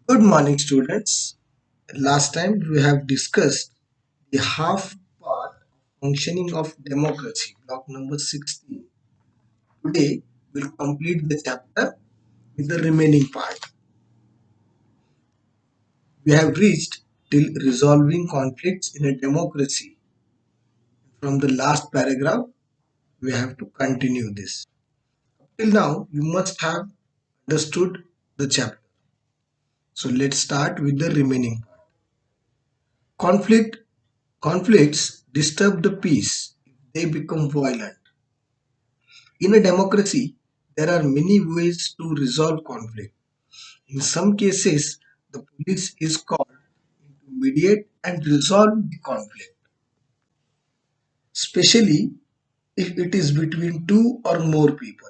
Good morning, students. Last time we have discussed the half part functioning of democracy, block number 16. Today we'll complete the chapter with the remaining part. We have reached till resolving conflicts in a democracy. From the last paragraph, we have to continue this. Till now, you must have understood the chapter. So let's start with the remaining part. Conflict Conflicts disturb the peace if they become violent. In a democracy, there are many ways to resolve conflict. In some cases, the police is called in to mediate and resolve the conflict, especially if it is between two or more people.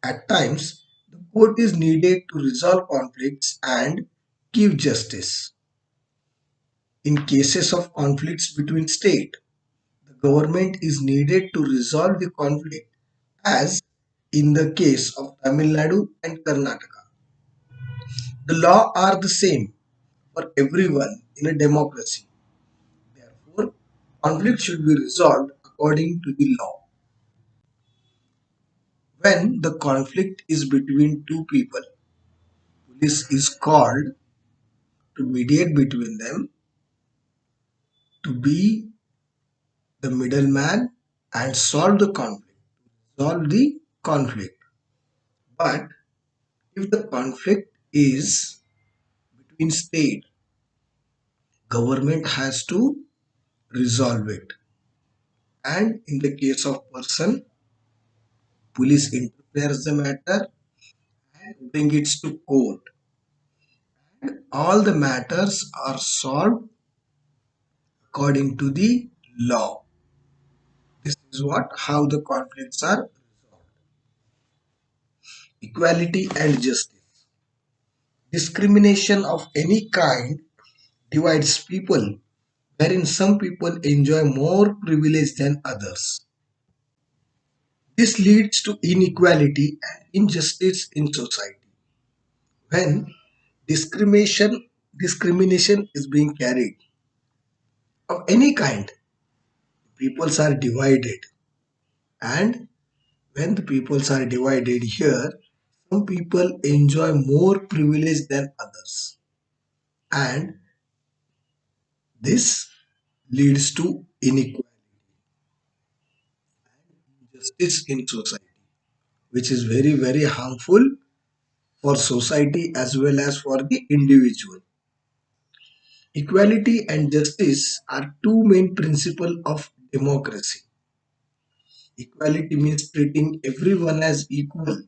At times, the court is needed to resolve conflicts and give justice. In cases of conflicts between states, the government is needed to resolve the conflict, as in the case of Tamil Nadu and Karnataka. The law are the same for everyone in a democracy. Therefore, conflict should be resolved according to the law. When the conflict is between two people, police is called to mediate between them, to be the middleman and solve the conflict. But if the conflict is between state, government has to resolve it. And in the case of person, police interferes the matter and bring it to court. All the matters are solved according to the law. This is what how the conflicts are resolved. Equality and justice. Discrimination of any kind divides people, wherein some people enjoy more privilege than others. This leads to inequality and injustice in society. When discrimination is being carried of any kind, peoples are divided, and when the peoples are divided here, some people enjoy more privilege than others, and this leads to inequality, justice in society, which is very harmful for society as well as for the individual. Equality and justice are two main principles of democracy. Equality means treating everyone as equal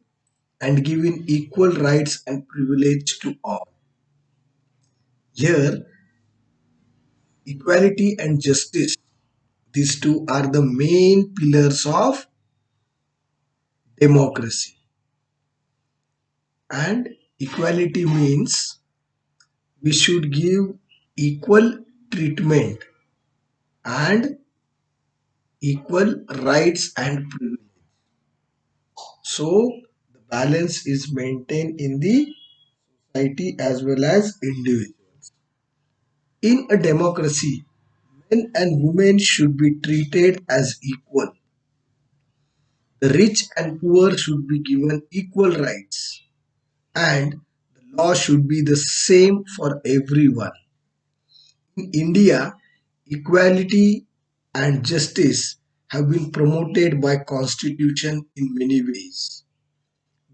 and giving equal rights and privilege to all. Here, equality and justice, these two are the main pillars of democracy. And equality means we should give equal treatment and equal rights and privilege. So, the balance is maintained in the society as well as individuals. In a democracy, men and women should be treated as equal. The rich and poor should be given equal rights, and the law should be the same for everyone. In India, equality and justice have been promoted by constitution in many ways.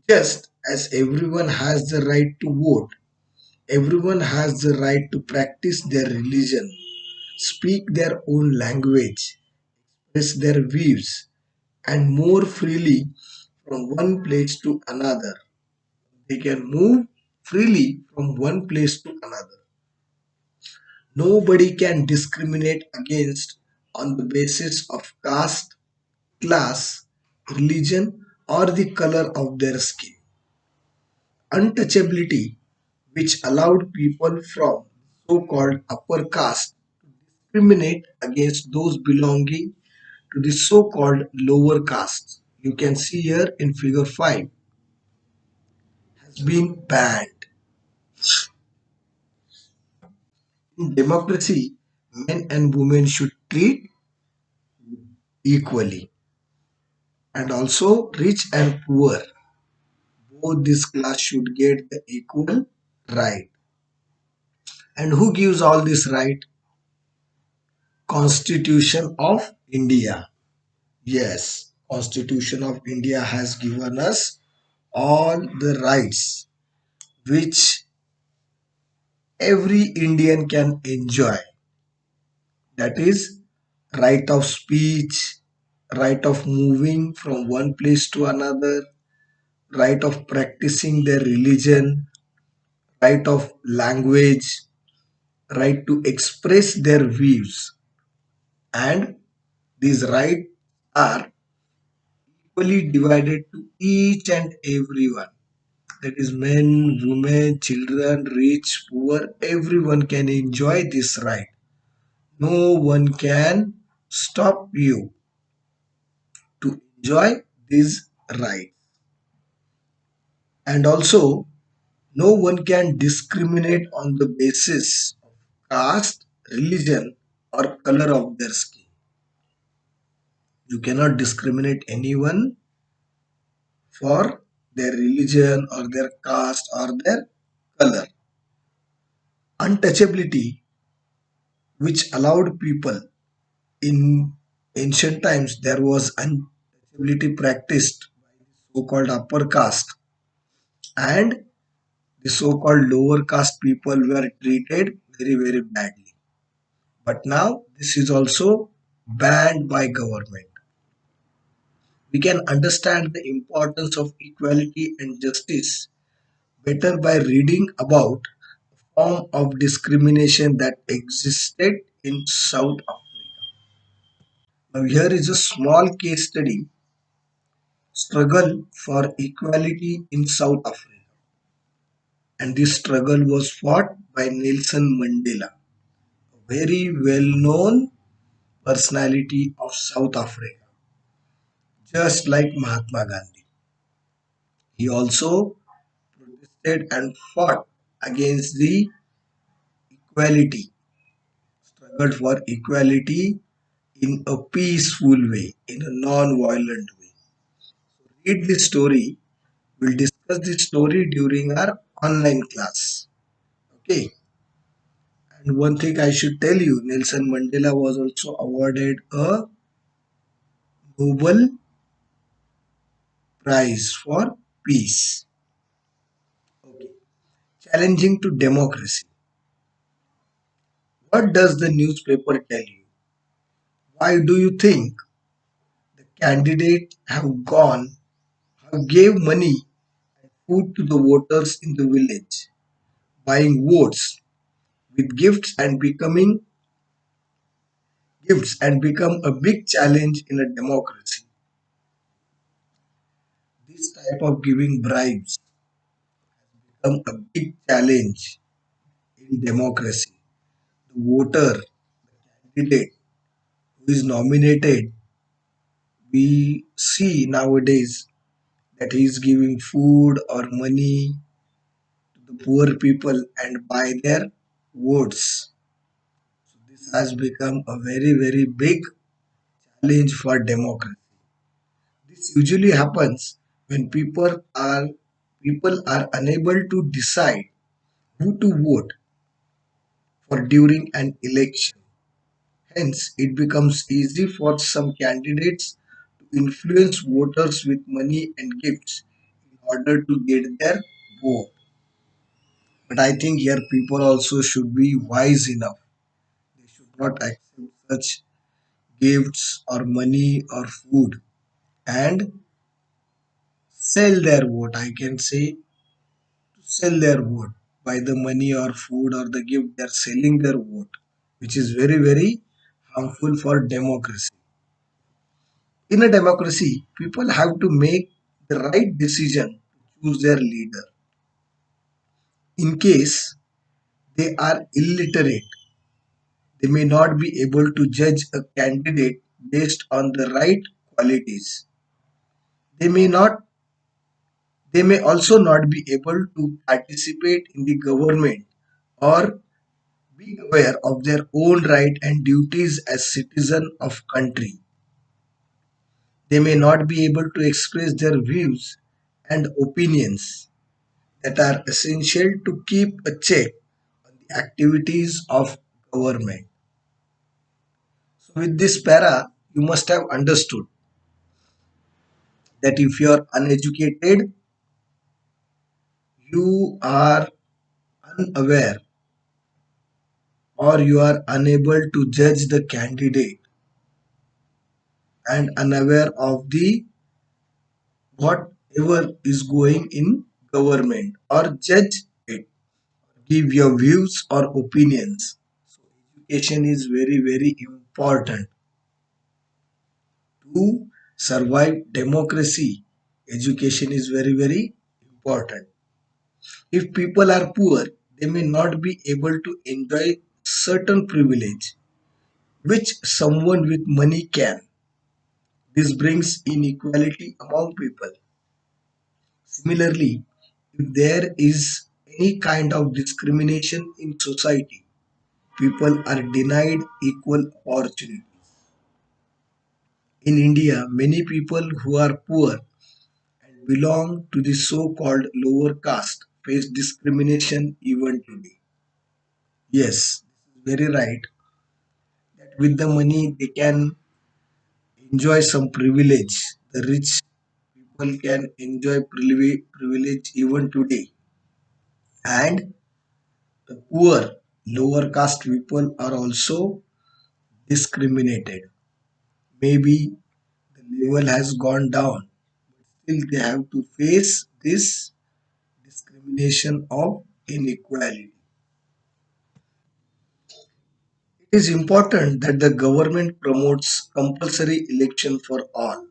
Just as everyone has the right to vote, everyone has the right to practice their religion, speak their own language, express their views, and more freely from one place to another. They can move freely from one place to another. Nobody can discriminate against on the basis of caste, class, religion, or the color of their skin. Untouchability, which allowed people from so-called upper caste to discriminate against those belonging to the so-called lower castes. You can see here in figure 5 has been banned. In democracy, men and women should treat equally, and also rich and poor, both this class should get the equal right. And who gives all this right? Constitution of India. Yes, Constitution of India has given us all the rights which every Indian can enjoy. That is right of speech, right of moving from one place to another, right of practicing their religion, right of language, right to express their views. And these rights are equally divided to each and everyone. That is men, women, children, rich, poor, everyone can enjoy this right. No one can stop you to enjoy this right. And also, no one can discriminate on the basis of caste, religion, or color of their skin. You cannot discriminate anyone for their religion or their caste or their color. Untouchability, which allowed people in ancient times, there was untouchability practiced by the so-called upper caste, and the so-called lower caste people were treated very, very badly. But now this is also banned by government. We can understand the importance of equality and justice better by reading about a form of discrimination that existed in South Africa. Now here is a small case study: struggle for equality in South Africa. And this struggle was fought by Nelson Mandela, a very well-known personality of South Africa, just like Mahatma Gandhi. He also protested and fought against the equality, struggled for equality in a peaceful way, in a non-violent way. Read this story. We'll discuss this story during our online class. Okay. And one thing I should tell you, Nelson Mandela was also awarded a Nobel Prize for Peace. Okay. Challenging to democracy. What does the newspaper tell you? Why do you think the candidate have gave money, food to the voters in the village, buying votes with gifts and become a big challenge in a democracy? This type of giving bribes become a big challenge in democracy. The voter, candidate who is nominated, we see nowadays that he is giving food or money to the poor people and buy their votes. This has become a very, very big challenge for democracy. This usually happens when people are unable to decide who to vote for during an election. Hence, it becomes easy for some candidates to influence voters with money and gifts in order to get their vote. But I think here people also should be wise enough. They should not accept such gifts or money or food and sell their vote. I can say to sell their vote by the money or food or the gift. They are selling their vote, which is very, very harmful for democracy. In a democracy, people have to make the right decision to choose their leader. In case they are illiterate, they may not be able to judge a candidate based on the right qualities. They may not they may also not be able to participate in the government or be aware of their own right and duties as citizen of country. They may not be able to express their views and opinions that are essential to keep a check on the activities of government. So with this para, you must have understood that if you are uneducated, you are unaware or you are unable to judge the candidate and unaware of the whatever is going in government or judge it, give your views or opinions. So education is very very important to survive democracy. Education is very very important. If people are poor, they may not be able to enjoy certain privilege which someone with money can. This brings inequality among people. Similarly, if there is any kind of discrimination in society, people are denied equal opportunity. In India, many people who are poor and belong to the so-called lower caste face discrimination even today. Yes, very right. That with the money they can enjoy some privilege. The rich people can enjoy privilege even today. And the poor, lower caste people are also discriminated. Maybe the level has gone down, still they have to face this discrimination of inequality. It is important that the government promotes compulsory election for all,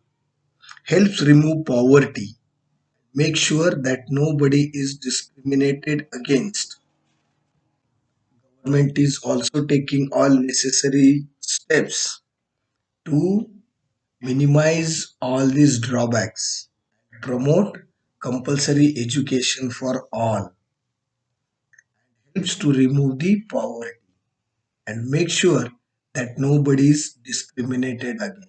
helps remove poverty, make sure that nobody is discriminated against. Government is also taking all necessary steps to minimize all these drawbacks, promote compulsory education for all, helps to remove the poverty and make sure that nobody is discriminated against.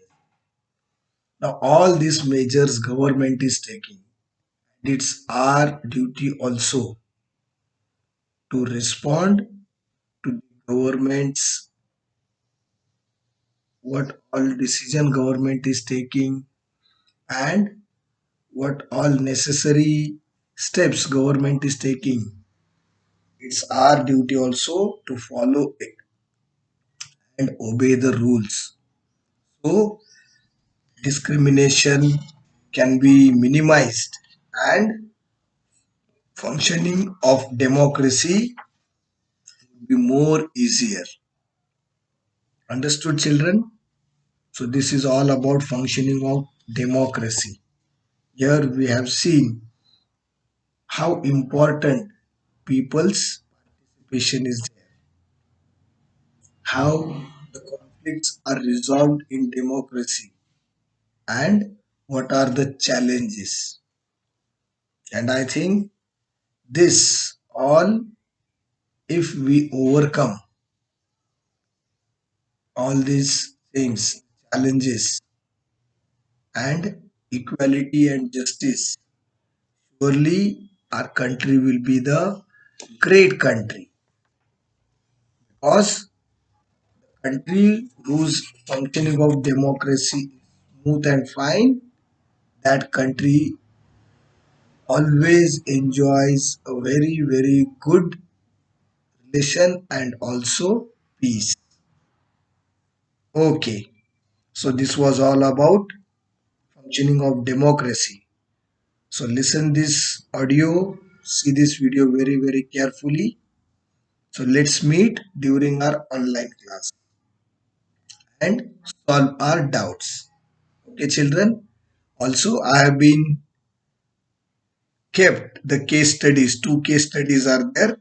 Now all these measures government is taking. It's our duty also to respond to the government's what all decision government is taking and what all necessary steps government is taking. It's our duty also to follow it and obey the rules. So discrimination can be minimized and functioning of democracy will be more easier. Understood, children? So this is all about functioning of democracy. Here we have seen how important people's participation is there, how the conflicts are resolved in democracy, and what are the challenges. And I think this all, if we overcome all these things, challenges, and equality and justice, surely our country will be the great country because country whose functioning of democracy is smooth and fine, that country always enjoys a very very good relation and also peace. Okay, so this was all about functioning of democracy. So listen this audio, see this video very very carefully. So let's meet during our online class and solve our doubts. Okay, children. Also, I have been kept the case studies. Two case studies are there.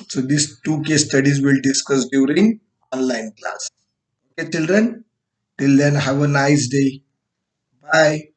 So these two case studies will discuss during online class. Okay, children. Till then, have a nice day. Bye.